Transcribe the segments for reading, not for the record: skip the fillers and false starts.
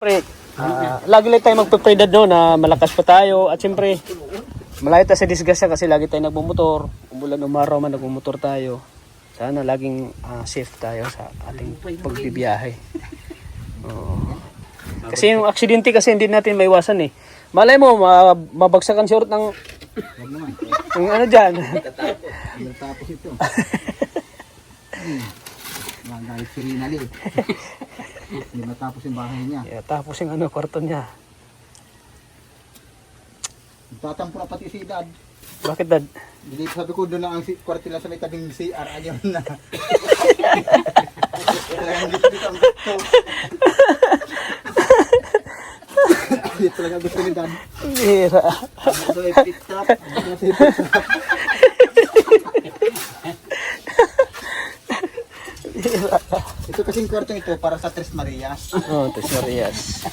Siyempre, lagi lang tayo magpe-pray no, na malakas pa tayo. At siyempre, malayo tayo sa disgrasya kasi lagi tayo nagmumotor. Umulan umaraw man nagmumotor tayo. Sana laging safe tayo sa ating pagbibiyahe. Kasi yung aksidente kasi hindi natin maiwasan eh. Malay mo, mabagsakan si Urot ng ano dyan. Tapos ito. Nagayos si Rinali. Hindi matapos yung bahay niya. Yeah, tapos yung kwarto niya. Tatampo na pati si Dad. Bakit, Dad? Hindi sabi ko doon lang ang kwarto lang sa may tabing CR. Ayaw na. Hindi talaga gusto ni Dad. Hira. Ito ay pit trap. Ito kasing kwarto ito para sa Tres Marias. Oh, Tres Marias.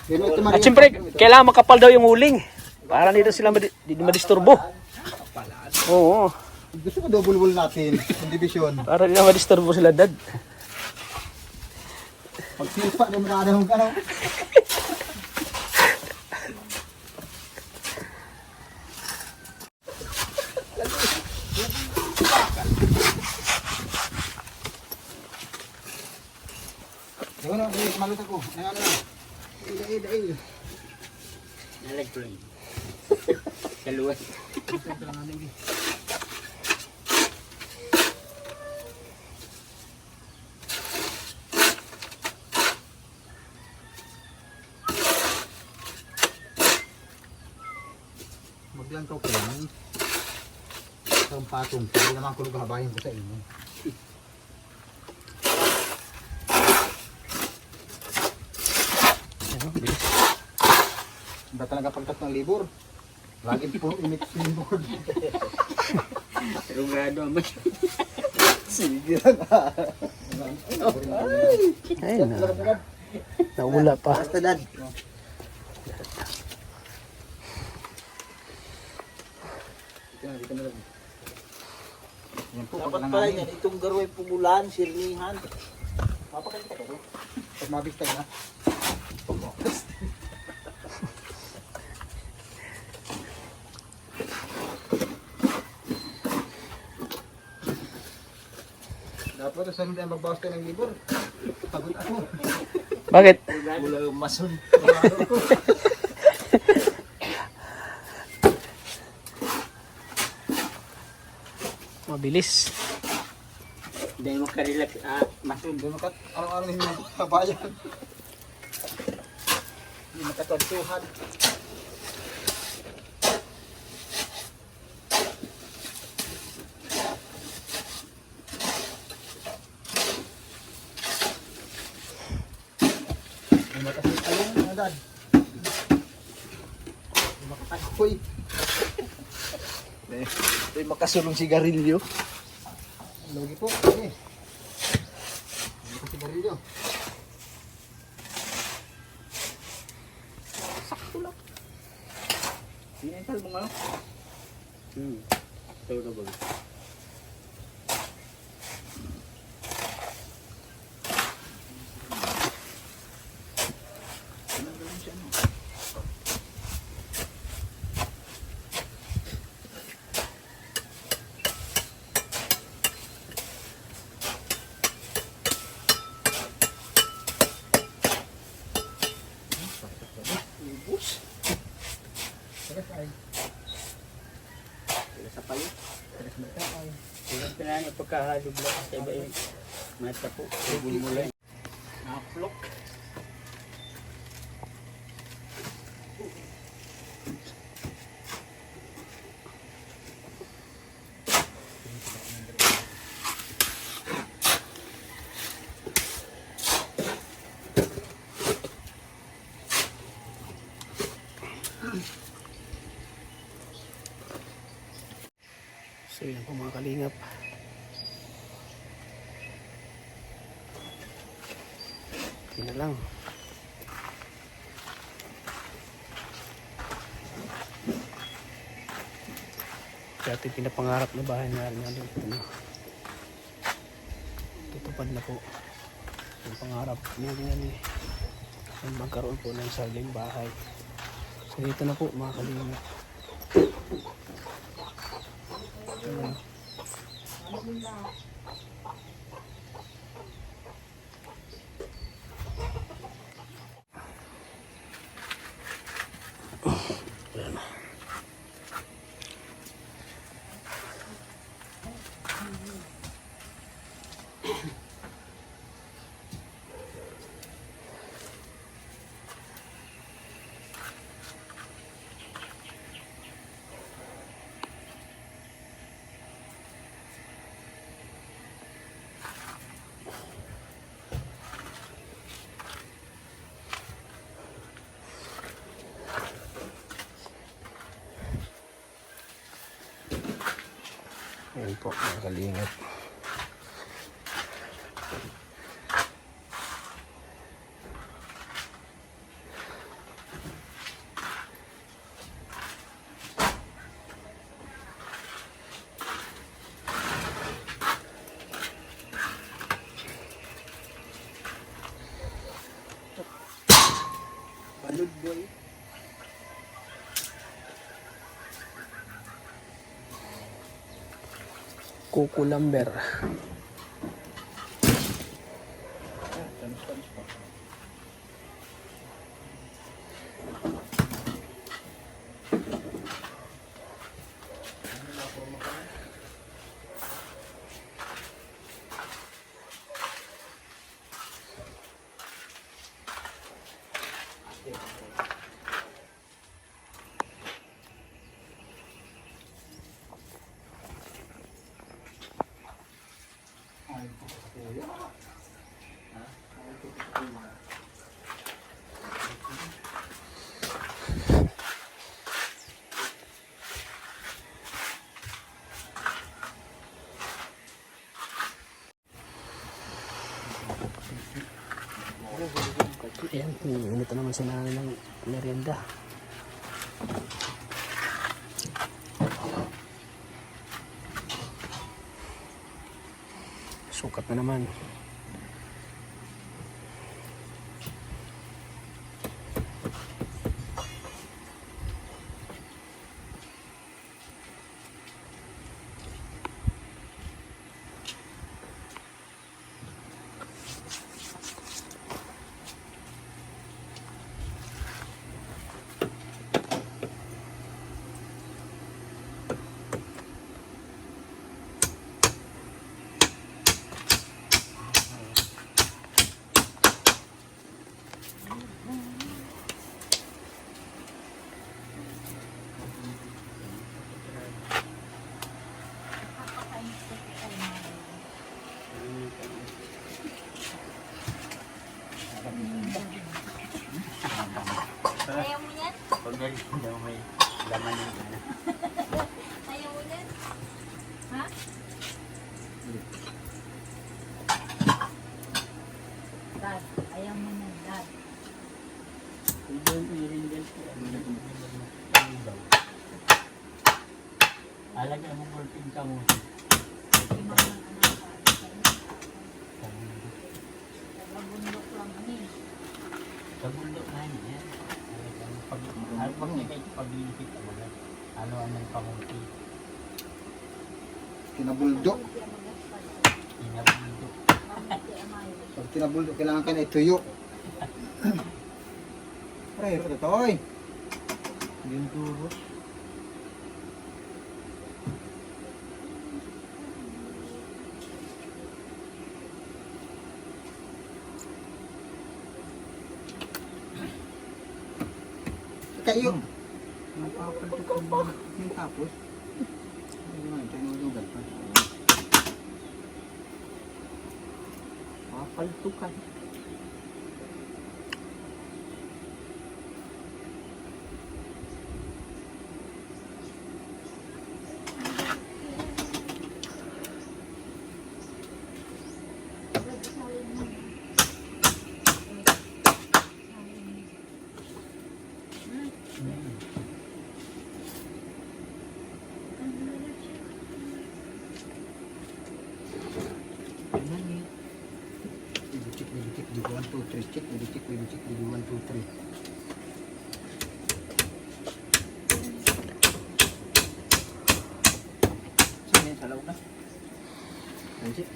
Pero ito At siyempre, kailangan makapal daw yung uling. Para dito sila madisturbo. Oo. gusto ko double natin. Yung division. Para hindi na madisturbo sila, Dad. Pag silpa, di mo na ano. Diba na, malut ako. Ano na. Ida. Electric. Kaluwas. Maglantaw ko lang. Ang patong. Hindi naman ko naghabayin ko sa inyo. Ba talaga pagkat ng libur? Lagi po init sa libur. Rungado naman. Sige lang. Ay, nawala pa. Basta Dad. Dito na lang. Yan po, Dapat pala yan, itong garway pumulan, sirnihan. Mapakita ka to. Pag mabistay na. Dapat sa hindi magbawas tayo ng libur. Pagod ako. Bakit? Wala yung mason. Mabilis. Hindi mo ka-relax. Masun, doon makat. Araw-araw hindi makabayan. Hindi makatagsuhan. Hindi makasikalong, mga Dad. Hindi makatakoy. Ito'y makasulong sigarilyo. Logi po. Okay. Hindi ko sigarilyo. Sinental mo nga. Ito na ba? Sa payo. Ilang pinano pagkahalog lang sa iba yung mata po. Bulmula. Naplok. So yan po mga kalingap. Yun na lang. Dati pinapangarap na bahay na dito na. Tutupad na po. Yung pangarap niya eh. magkaroon po ng sariling bahay. So dito na po mga kalingap. Ayan. Ayan po mga kalingap. Balud boy. Kukulamber. Ayan, ito naman si nanay ng merienda. Sukat na naman. Ayaw mo yan? Pag galing daw may laman ng gana. Ayaw mo yan? Ha? Dad, ayaw mo yan, Dad. Hindi yung iringal ko. Alaga mo bulping ka mo. Nabundok lang kami. Sa bundok na yan. Pag niya kayo pag-iisip ka mga ano ang pangunti. Kinabuldok. Inabundok. Pag kinabuldok, kailangan ka na ituyo. Pre, ito to, oy. Hindi yung turo. Kayo. Napapaldukan mo. Yung tapos. Ano nga, tinunugan pa. Papaltukan. Dikit na dikit. check, pwede check, pwede check, pwede 1, 2, 3. Saan yan? Sa loob na? Pwede check.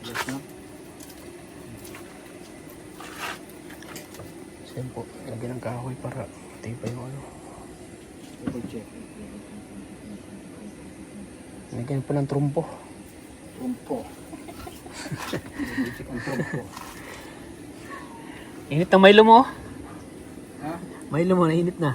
Yes, no? Same po, lagyan ng kahoy para tipay yung ano. Double check. Lagyan po ng trumpo. Trumpo. Double check ang trumpo. Init ng Milo mo. Ha? Milo mo, nainit na.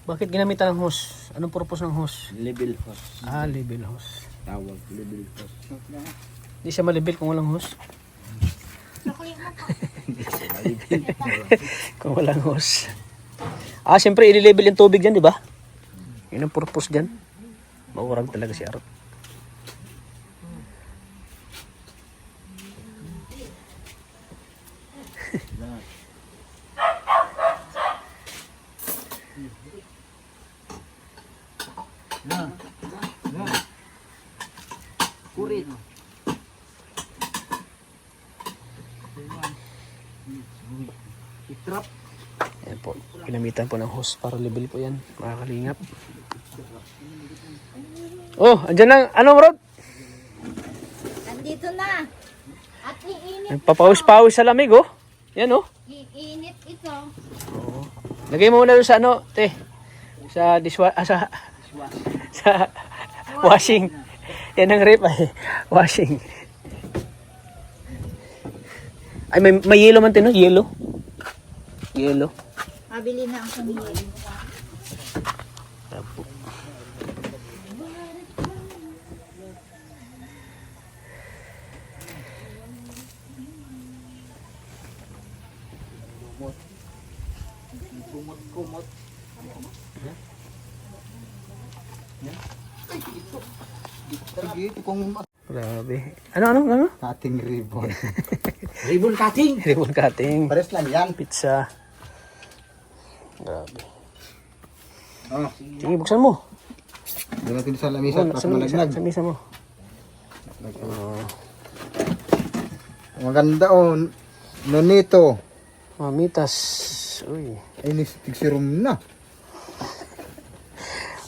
Bakit ginamitan ng hose? Anong purpose ng hose? Level hose. Ah, level hose. Tawag, level hose. Hindi siya malibel kung walang hose. Sukli mo po. Kung walang hose. Ah, siyempre i-level yung tubig dyan, di ba? Yun ang purpose dyan. Maurag talaga si Arot. Kurit. Itrap. Ayan po, ginamitan po ng hose para level po yan, mga kalingap. Oh, andyan lang. Ano, Rod? Andito na. At iinit. Nagpapawis-pawis sa lamig, oh. Yan, oh. Iinit ito. Lagay mo muna doon sa ano, te. Sa sa washing. Yan ang rep ay. Washing. Ay, may yellow man tino, yellow. Yellow. Mabili na ang kumili. Apo. Kumot-kumot. Ito kung Grabe. Ano? cutting ribbon. Ribbon cutting. Ribbon cutting. Pares lang yan. Pizza. Grabe. Oh, Sige, buksan mo. doon natin sa lamisa para malaglag. Sa misa mo. Maganda oh. Nonito. Mamitas. Uy. Ay, tigsirum na.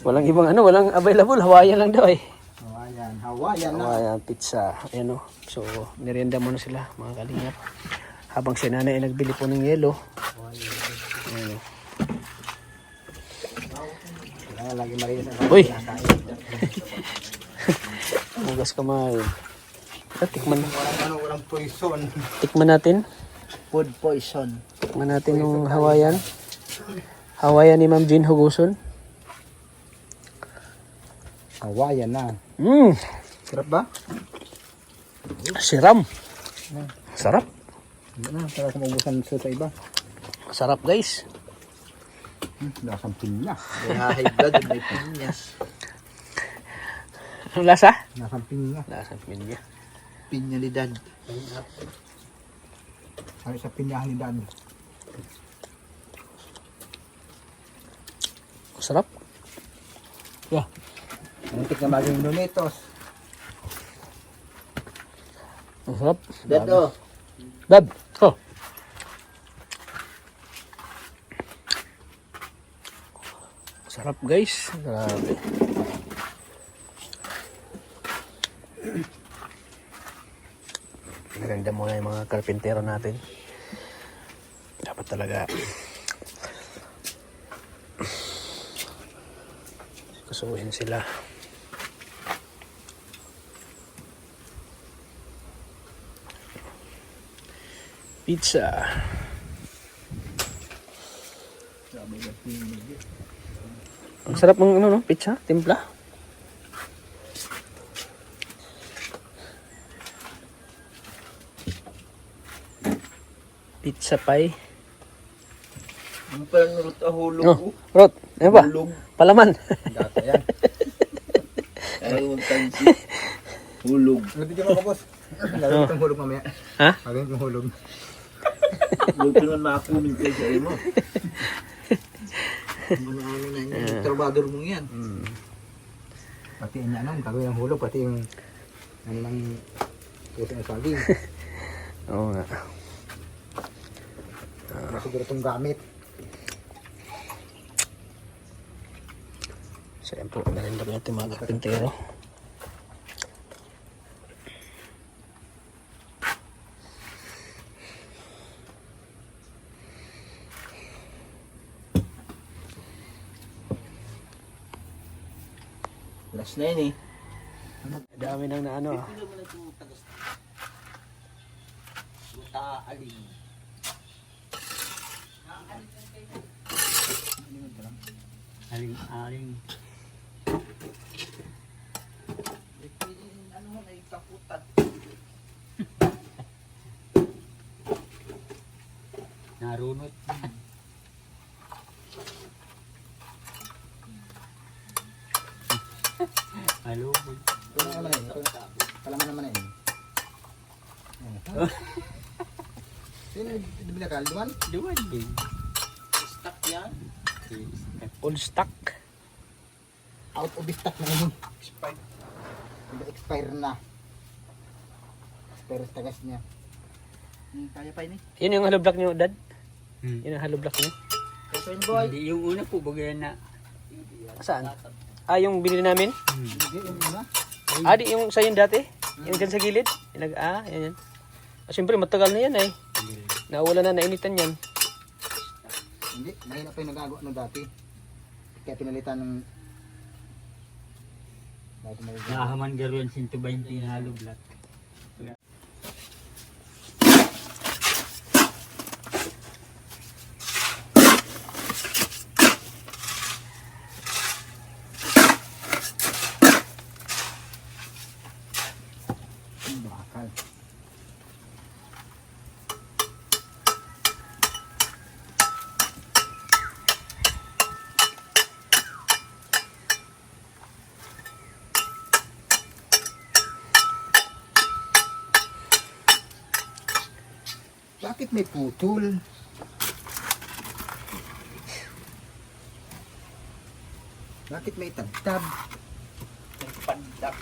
Walang ibang ano, walang available. Hawaiian lang daw eh. Hawayan. Hawayan na. Hawaiian pizza. Ayan o. So, merienda muna sila, mga kalingap. Habang si nanay ay nagbili po ng yelo. Ayan o. Kaya lagi marinis ang Uy! Hugas kamay. Tikman, walang poison. tikman natin. Food poison. Tikman natin yung Hawaiian. Hawaiian ni Ma'am Jean Huguson. Hawayan na. Sarap ba? Siram. Sarap. Hindi na. Sarap kung ubusan sa iba. Sarap guys. Lasang pinya. Kaya high blood, may pinyas. Anong lasa? Lasang pinya. Lasa pinya. Pinyalidad. Ay, sa pinyahan ni Dad. Sarap. Yeah. Muntik na maging Donitos. Ang sarap. Dado. Dad. Oh. Sarap guys. Grabe. Maganda muna yung mga karpintero natin. Dapat talaga kasuhin sila. Pizza. Ang sarap ng ano, no? Pizza, timpla. Pizza pie. Yung parang nurot ahulog Oh, ko. Rod, ano ba? Hulog. Palaman. Data yan. Ayaw ang tansi. Hulog. Nabigyan mo ko, boss. Lalo itong hulog mamaya. Ha? Pagin itong hulog. Huwag ko naman makakunin kayo sa iyo mo. Ano na yung trabador mo yan. Pati yung ano, gagawin ng hulog, pati yung Ano lang puso ng saging. Oo nga. Siguro itong gamit. So yan po, merinda po natin mga kapintero. Last na yun eh. Dami nang na ano. Buta aling. Aling. Ano mo na ikaputan? Narunot. Halo. Ito na naman eh. Kalaman naman eh. Sino nabili ka? Duman? Duwan din. Stuck yan. Old stock. Out of stock na yun. Expired. Expire na. Expire sa tagas niya. Kaya pa yun eh. Yun yung hollow block nyo, Dad? Hmm. Yun ang hollow block nyo? Hindi, yung una po bagay na. Saan? Ah, yung binili namin? Hindi, yung una. Ah, di yung sa yun dati? Yung dyan sa gilid? Yan, yan. Ah, siyempre, matagal na yan eh. Nawala na, nainitan yan. Hindi, mahina pa yung nagagawa ng dati. Kaya pinalitan ng... Dati nagagawa. Nakahaman garuan 120 na halo black. Bakal. Bakit may putol? Bakit may tabtab? May pandak.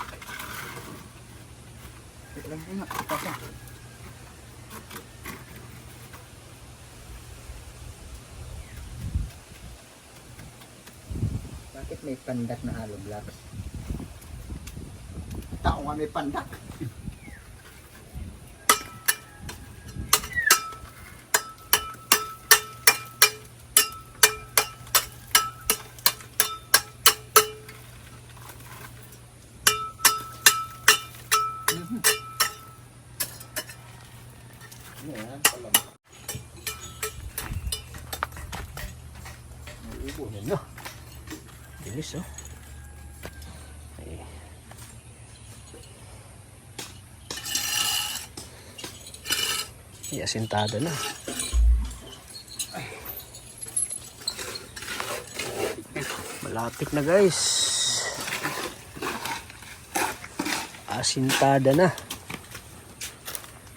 Alam ko nga, pasa. Bakit may pandak na hollow blocks? Tao nga may pandak. Yan no. Bilis oh. Ay. Asintada na. Malapit na guys. Asintada na.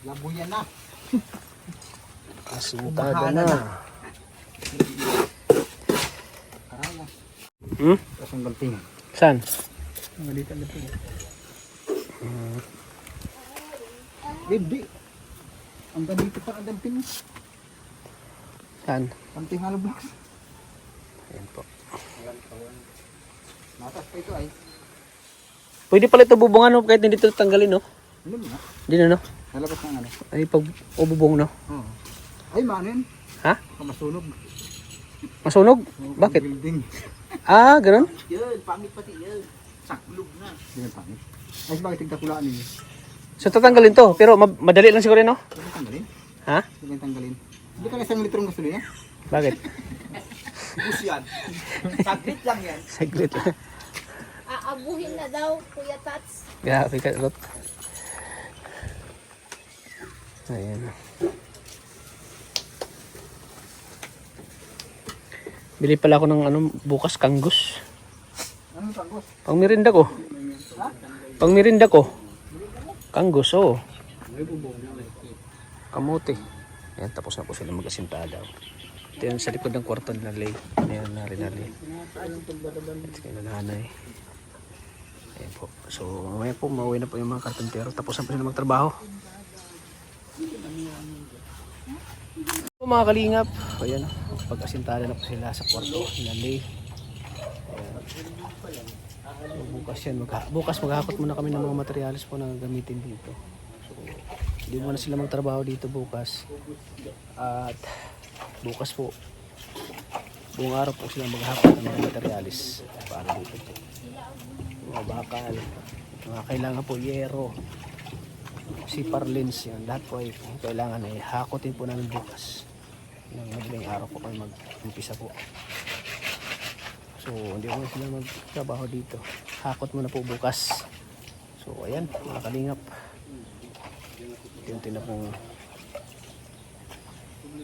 Labuyan na. Asintada Umahala na. na. Karaya. Hmm? Tapos ang galping. Saan? Ang galita na galping. Hindi. Ang ganito pa ang galping. Saan? Panting hollow blocks. Ayan po. Matas pa ito ay. Pwede pala ito bubungan no? Kahit hindi ito tanggalin no? Ano mo na? Hindi na no? Nalabas ng ano? Ay pag ububong no? Oo. Ay manin. Ha? Baka masunog. Masunog? Bakit? Building. Ah, ganun? Yun, pangit pati yun. Saklog na. Hindi na pangit. Ay bakit tigtakulaan ninyo? So tatanggalin to, pero madali lang siguro no? Hindi ka tanggalin? Ha? Hindi ka tanggalin. Hindi ka na isang litrong gasolina? Bakit? Bus yan. Saglit lang yan. Saglit lang. Aabuhin na daw, Kuya Tats. Grabe ka, Rot. Ayan. Bili pala ako ng ano, bukas kanggos. Anong tanggos? Pang merinda ko. Pang merinda ko. Kanggos, oh. Kamote. Ayan, tapos na po sila mag-asintada. Ito yan sa likod ng kwarto na lay. Ayan, na rinali. Ito kayo na nanay. Ayan po. So mamaya po mauwi na po yung mga karpentero. Tapos na po sila magtrabaho. So, mga kalingap, ayan, pag-asintada na po sila sa kwarto. Nalay. So, bukas maghakot muna kami ng mga materyales po na gamitin dito. So, hindi muna sila magtrabaho dito bukas. At bukas po, buong araw po sila maghakot ng mga materyales para dito po. Mga bakal, mga kailangan po yero, sipar lens, yan. Lahat po ay kailangan ay hakotin po namin bukas. Ng madaling araw po kami mag-umpisa po. So hindi ko sila magtrabaho dito. Hakot muna po bukas. So ayan, mga kalingap. Unti na pong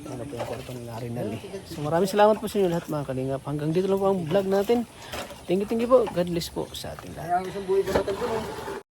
ano po yung kwarto ng Arinal eh. So maraming salamat po sa inyo lahat mga kalingap. Hanggang dito lang po ang vlog natin. Thank you po. God bless po sa ating lahat. Kaya ang isang buhay pa natin